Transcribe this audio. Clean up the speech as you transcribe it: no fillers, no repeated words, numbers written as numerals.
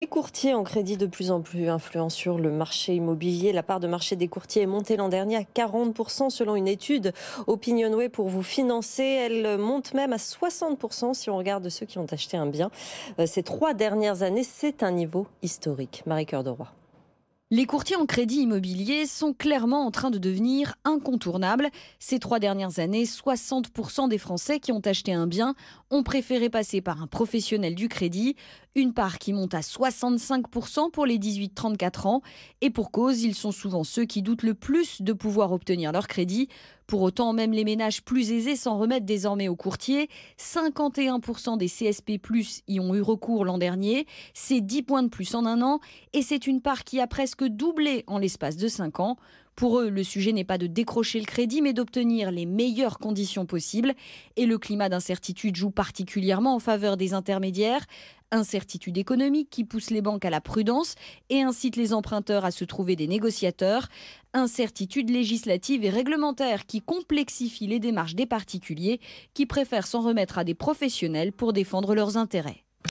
Les courtiers en crédit de plus en plus influents sur le marché immobilier. La part de marché des courtiers est montée l'an dernier à 40% selon une étude Opinionway pour vous financer. Elle monte même à 60% si on regarde ceux qui ont acheté un bien. Ces 3 dernières années, c'est un niveau historique. Marie-Cœur de Roy. Les courtiers en crédit immobilier sont clairement en train de devenir incontournables. Ces 3 dernières années, 60% des Français qui ont acheté un bien ont préféré passer par un professionnel du crédit, une part qui monte à 65% pour les 18-34 ans. Et pour cause, ils sont souvent ceux qui doutent le plus de pouvoir obtenir leur crédit. Pour autant, même les ménages plus aisés s'en remettent désormais aux courtiers. 51% des CSP+ y ont eu recours l'an dernier. C'est 10 points de plus en un an. Et c'est une part qui a presque doublé en l'espace de 5 ans. Pour eux, le sujet n'est pas de décrocher le crédit, mais d'obtenir les meilleures conditions possibles. Et le climat d'incertitude joue particulièrement en faveur des intermédiaires. Incertitude économique qui pousse les banques à la prudence et incite les emprunteurs à se trouver des négociateurs. Incertitude législative et réglementaire qui complexifie les démarches des particuliers qui préfèrent s'en remettre à des professionnels pour défendre leurs intérêts.